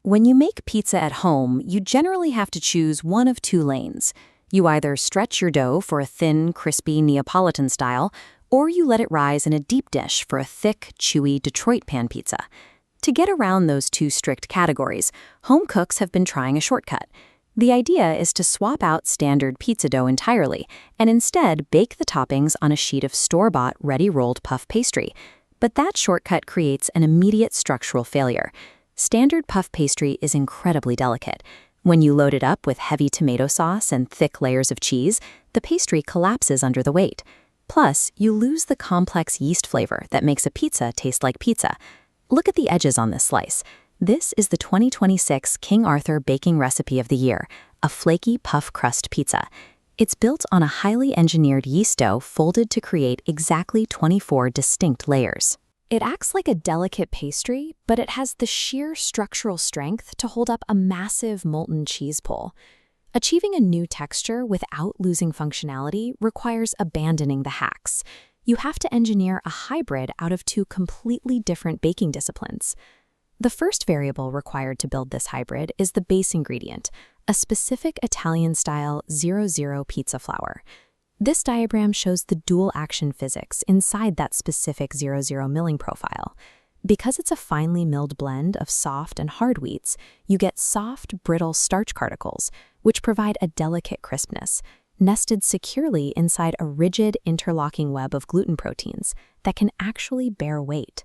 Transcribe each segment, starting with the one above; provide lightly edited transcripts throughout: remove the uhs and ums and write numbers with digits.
When you make pizza at home, you generally have to choose one of two lanes. You either stretch your dough for a thin, crispy Neapolitan style, or you let it rise in a deep dish for a thick, chewy Detroit pan pizza. To get around those two strict categories, home cooks have been trying a shortcut. The idea is to swap out standard pizza dough entirely and instead bake the toppings on a sheet of store-bought, ready-rolled puff pastry. But that shortcut creates an immediate structural failure. Standard puff pastry is incredibly delicate. When you load it up with heavy tomato sauce and thick layers of cheese, the pastry collapses under the weight. Plus, you lose the complex yeast flavor that makes a pizza taste like pizza. Look at the edges on this slice. This is the 2026 King Arthur Baking Recipe of the Year, a flaky puff crust pizza. It's built on a highly engineered yeast dough folded to create exactly 24 distinct layers. It acts like a delicate pastry, but it has the sheer structural strength to hold up a massive molten cheese pull. Achieving a new texture without losing functionality requires abandoning the hacks. You have to engineer a hybrid out of two completely different baking disciplines. The first variable required to build this hybrid is the base ingredient, a specific Italian-style 00 pizza flour. This diagram shows the dual-action physics inside that specific 00 milling profile. Because it's a finely milled blend of soft and hard wheats, you get soft, brittle starch particles, which provide a delicate crispness, nested securely inside a rigid, interlocking web of gluten proteins that can actually bear weight.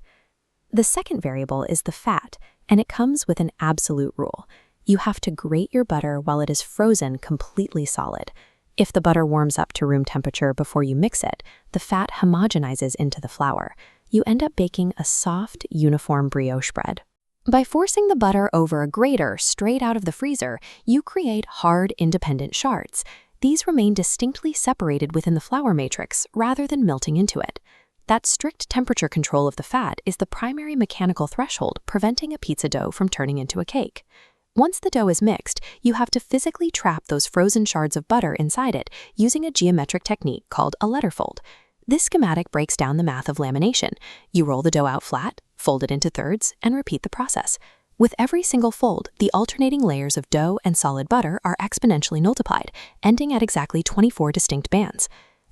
The second variable is the fat, and it comes with an absolute rule. You have to grate your butter while it is frozen completely solid. If the butter warms up to room temperature before you mix it, the fat homogenizes into the flour. You end up baking a soft, uniform brioche bread. By forcing the butter over a grater straight out of the freezer, you create hard, independent shards. These remain distinctly separated within the flour matrix rather than melting into it. That strict temperature control of the fat is the primary mechanical threshold preventing a pizza dough from turning into a cake. Once the dough is mixed, you have to physically trap those frozen shards of butter inside it using a geometric technique called a letter fold. This schematic breaks down the math of lamination. You roll the dough out flat, fold it into thirds, and repeat the process. With every single fold, the alternating layers of dough and solid butter are exponentially multiplied, ending at exactly 24 distinct bands.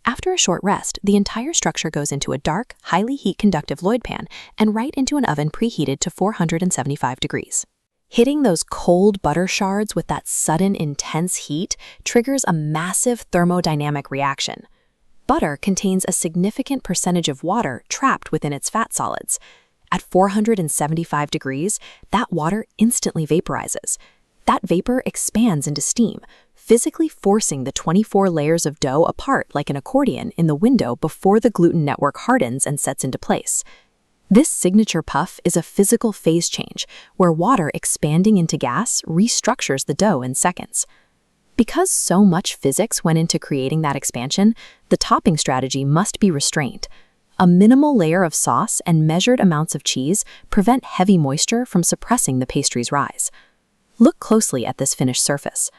After a short rest, the entire structure goes into a dark, highly heat-conductive Lloyd pan and right into an oven preheated to 475 degrees. Hitting those cold butter shards with that sudden, intense heat triggers a massive thermodynamic reaction. Butter contains a significant percentage of water trapped within its fat solids. At 475 degrees, that water instantly vaporizes. That vapor expands into steam, physically forcing the 24 layers of dough apart like an accordion in the window before the gluten network hardens and sets into place. This signature puff is a physical phase change, where water expanding into gas restructures the dough in seconds. Because so much physics went into creating that expansion, the topping strategy must be restrained. A minimal layer of sauce and measured amounts of cheese prevent heavy moisture from suppressing the pastry's rise. Look closely at this finished surface.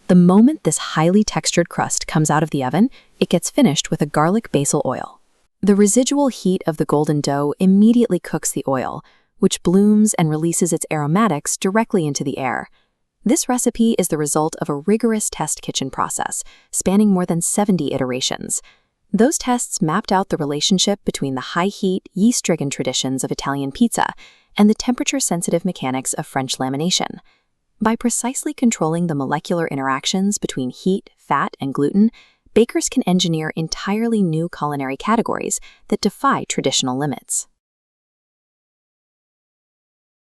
The moment this highly textured crust comes out of the oven, it gets finished with a garlic basil oil. The residual heat of the golden dough immediately cooks the oil, which blooms and releases its aromatics directly into the air. This recipe is the result of a rigorous test kitchen process, spanning more than 70 iterations. Those tests mapped out the relationship between the high-heat, yeast-driven traditions of Italian pizza and the temperature-sensitive mechanics of French lamination. By precisely controlling the molecular interactions between heat, fat, and gluten, bakers can engineer entirely new culinary categories that defy traditional limits.